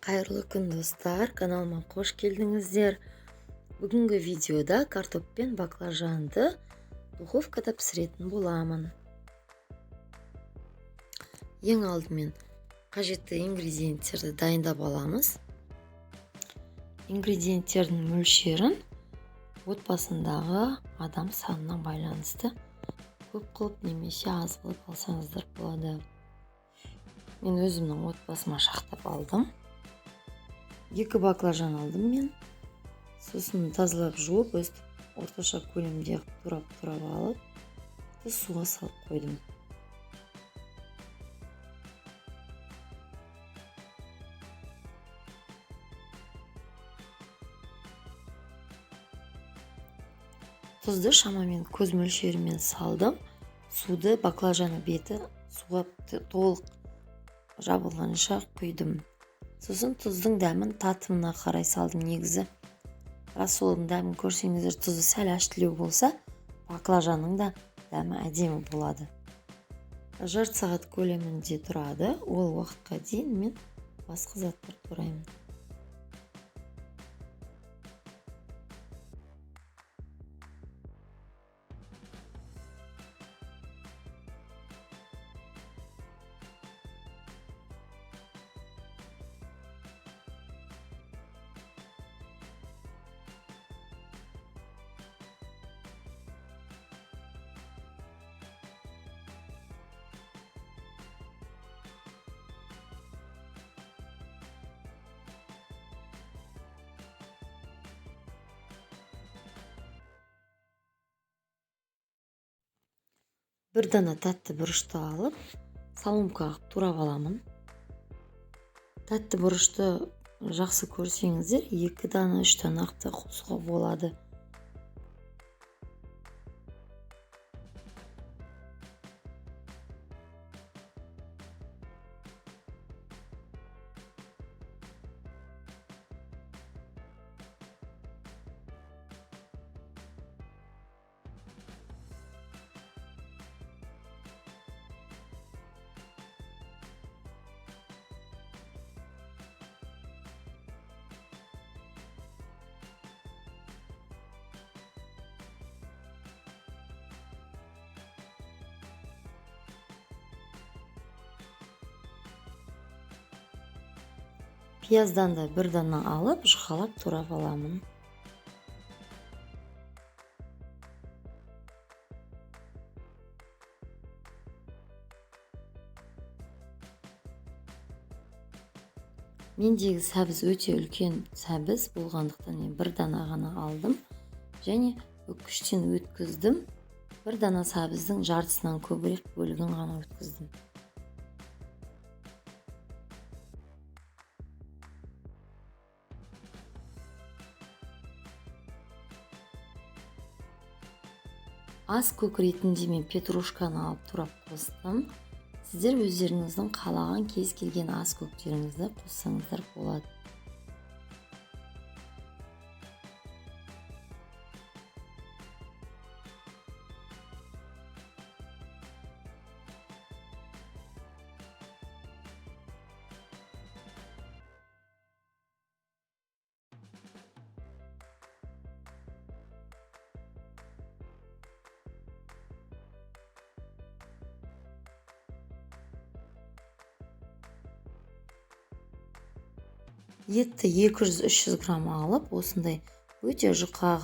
Қайырлы күн достар, каналыма қош келдіңіздер. Бүгінгі видеода картоп пен баклажанды духовкада пісіретін боламын. Ең алдымен қажетті ингредиенттерді дайындап аламыз. Ингредиенттердің мөлшерін отбасындағы адам санына байланысты көп қылып немесе аз қылып алсаңыздар болады. Мен өзімнің отбасыма шақтап алдым. 2 баклажан алдым мен. Сосын тазалап жуып, өстіп орташа көлемде турап алып, суға салып қойдым. Тұзды шамамен көз мөлшерімен салдым. Суды баклажаны беті суға толық жабылғанша құйдым. Сосын тұздың дәмін татымына қарай салдым. Негізі рассолдың дәмін көрсеңіздер, тұзы сәл әштілеу болса, баклажанның да дәмі әдемі болады. Жарты сағат көлемінде тұрады. Ол уақытқа дейін мен басқа заттар тураймын. Бір дана тәтті бұрышты алып, соломкаға турап аламын. Тәтті бұрышты жақсы көрсеңіздер, 2 дана 3 дана да қосуға болады. Пияздан да 1 дана алып, жұқалап турап аламын. Мендегі сәбіз өте үлкен сәбіз болғандықтан мен 1 дана ғана алдым және үккіштен өткіздім. 1 дана сәбіздің жартысынан көбірек бөлігін ғана өткіздім. Ас көк ретінде мен петрушканы алып турап қостым. Сіздер өздеріңіздің қалаған кез келген ас көктеріңізді қоссаңыздар болады. Етті 200-300 грамм алып, осындай өте жұқа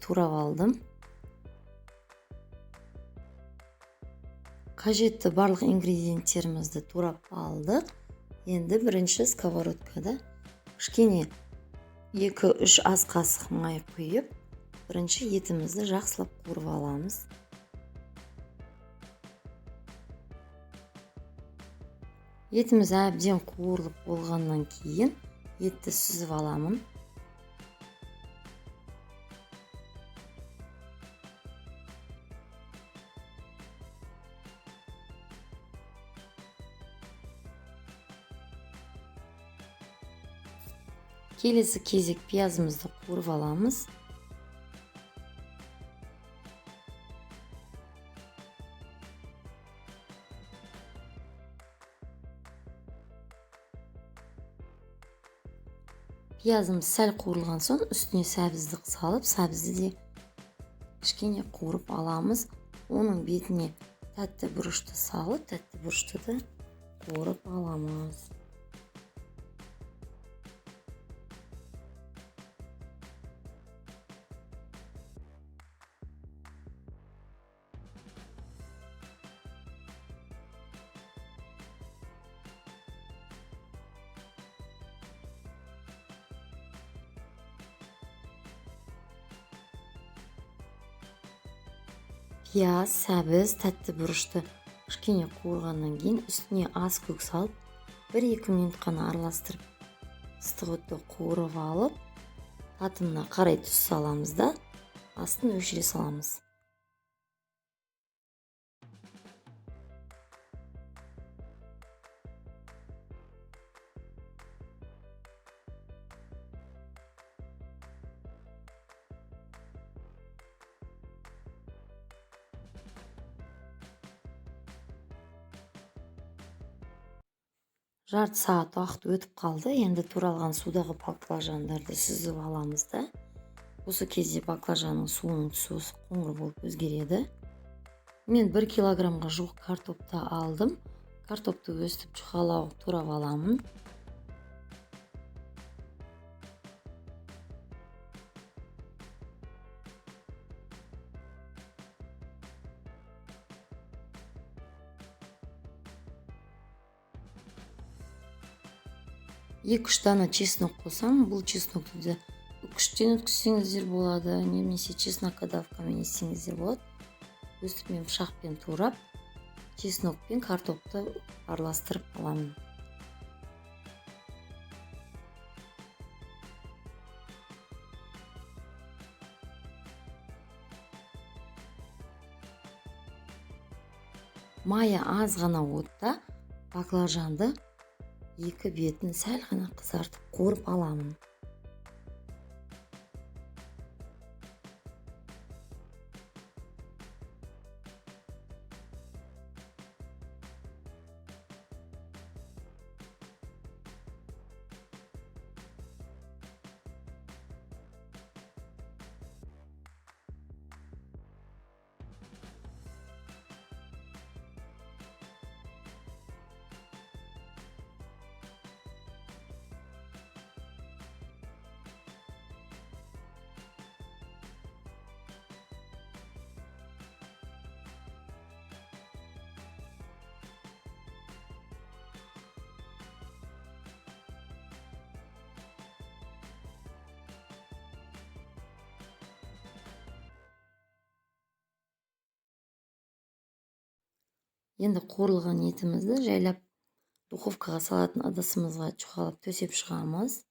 турап алдым. Қажетті барлық ингредиенттерімізді турап алдық. Енді бірінші сковородкада кішкене 2-3 ас қасық май құйып, бірінші етімізді жақсылап қуырып аламыз. Етіміз әбден қуырылып болғаннан кейін етті сүзіп аламын. Келесі кезек пиязымызды қуырып аламыз. Пиязымыз сәл қуырылған соң үстіне сәбізді салып, сәбізді де кішкене қуырып аламыз. Оның бетіне тәтті бұрышты салып, тәтті бұрышты да қуырып аламыз. Пияз, сәбіз, тәтті бұрышты кішкене қуырғаннан кейін үстіне аз көк салып, 1-2 минут қана араластырып, ыстық отта қуырып алып, татымына қарай тұз саламыз да, астын өшіре саламыз. Жарты сағат уақыт өтіп қалды. Енді туралған судағы баклажандарды сүзіп аламыз да. Осы кезде баклажанның суының түсі қоңыр болып өзгереді. Мен 1 килограммға жуық картопты алдым. Картопты өстіп жұқалау турап аламын. Екі-үш дана чеснок қосам. Бұл чеснокты да үкіштен өткізсеңіздер болады, немесе чеснокодавкамен естеңіздер болады. Өстіп мен пышақпен турап, чеснок пен картопты араластырып аламын. Майы аз ғана отта баклажанды екі бетін сәл ғана қызартып қуырып аламын. Енді қуырылған етімізді жайлап духовкаға салатын ыдысымызға жұқалап төсеп шығамыз.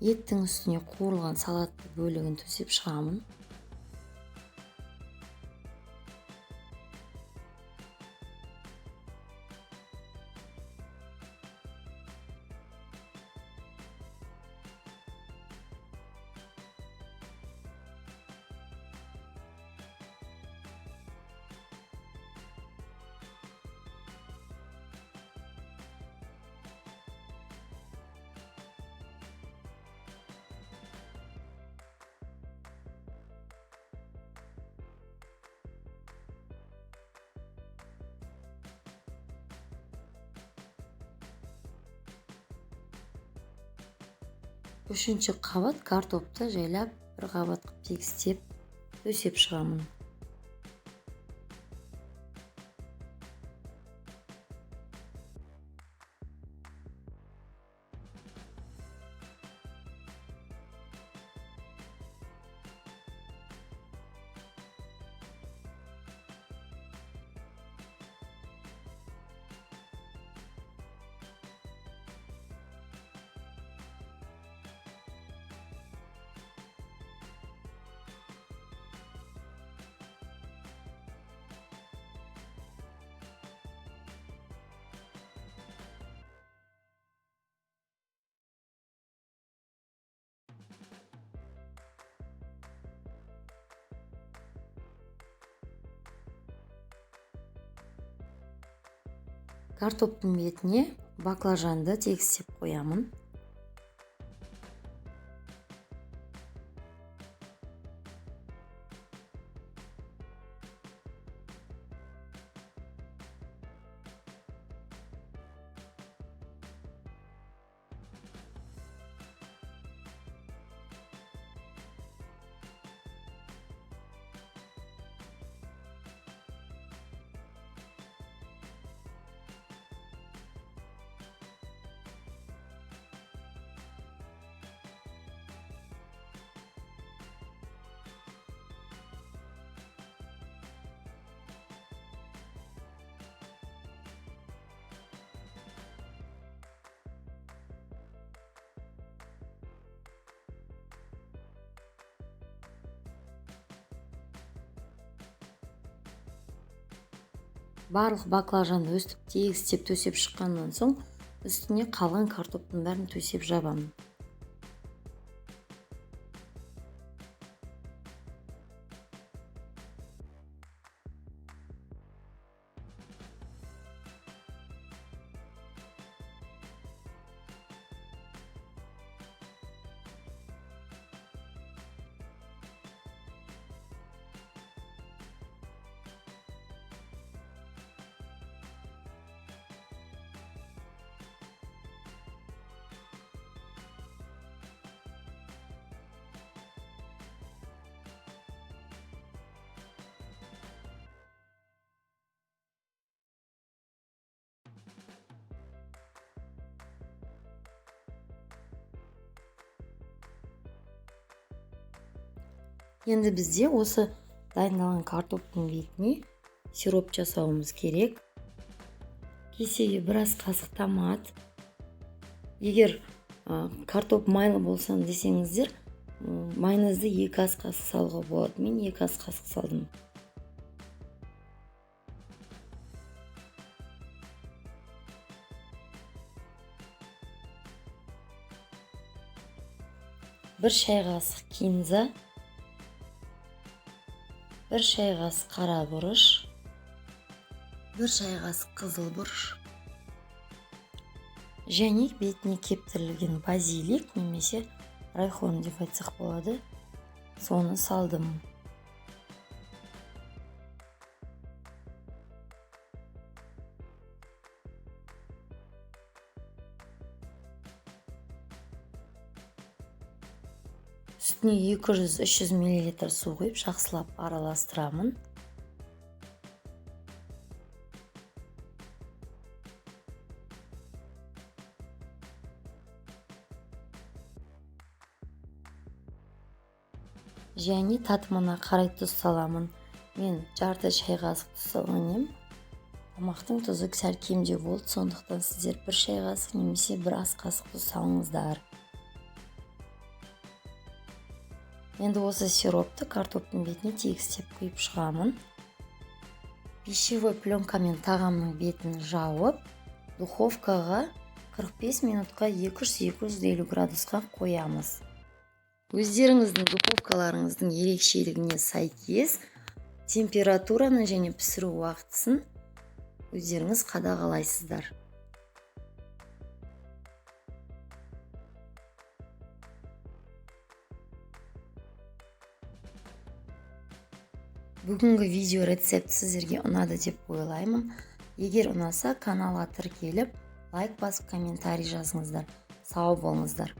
Еттің үстіне қуырылған салатты бөлігін төсеп шығамын. Үшінші қабат картопты жайлап бір қабат қып тегістеп төсеп шығамын. Картоптың бетіне баклажанды тегістеп қоямын. Барлық баклажанды өстіп тегістеп төсеп шыққаннан соң үстіне қалған картоптың бәрін төсеп жабамын. Енді бізде осы дайындалған картоптың бетіне сироп жасауымыз керек. Кесеге біраз қасық томат. Егер картоп майлы болсын десеңіздер, майонезді 2 ас қасық салуға болады. Мен 2 ас қасық салдым. Бір шай қасық кинза, 1 шай қасық қара бұрыш, 1 шай қасық қызыл бұрыш, және бетіне кептірілген базилик немесе райхон деп айтсақ болады, соны салдым. Үстіне 200-300 мл су құйып жақсылап араластырамын. Және татымына қарай тұз саламын. Мен жарты шай қасық тұз салған едім. Тамақтың тұзы сәл кемдеу болды, сондықтан сіздер 1 шай қасық немесе 1 ас қасық тұз салыңыздар. Енді осы сиропты картоптың бетіне тегістеп құйып шығамын. Пищевой пленкамен тағамның бетін жауып, духовкаға 45 минутқа 200-250 градусқа қоямыз. Өздеріңіздің духовкаларыңыздың ерекшелігіне сәйкес температураны және пісіру уақытысын өздеріңіз қадағалайсыздар. Бүгінгі видео рецепт сіздерге ұнады деп ойлаймын. Егер ұнаса, каналға тіркеліп, лайк басып, комментарий жазыңыздар. Сау болыңыздар.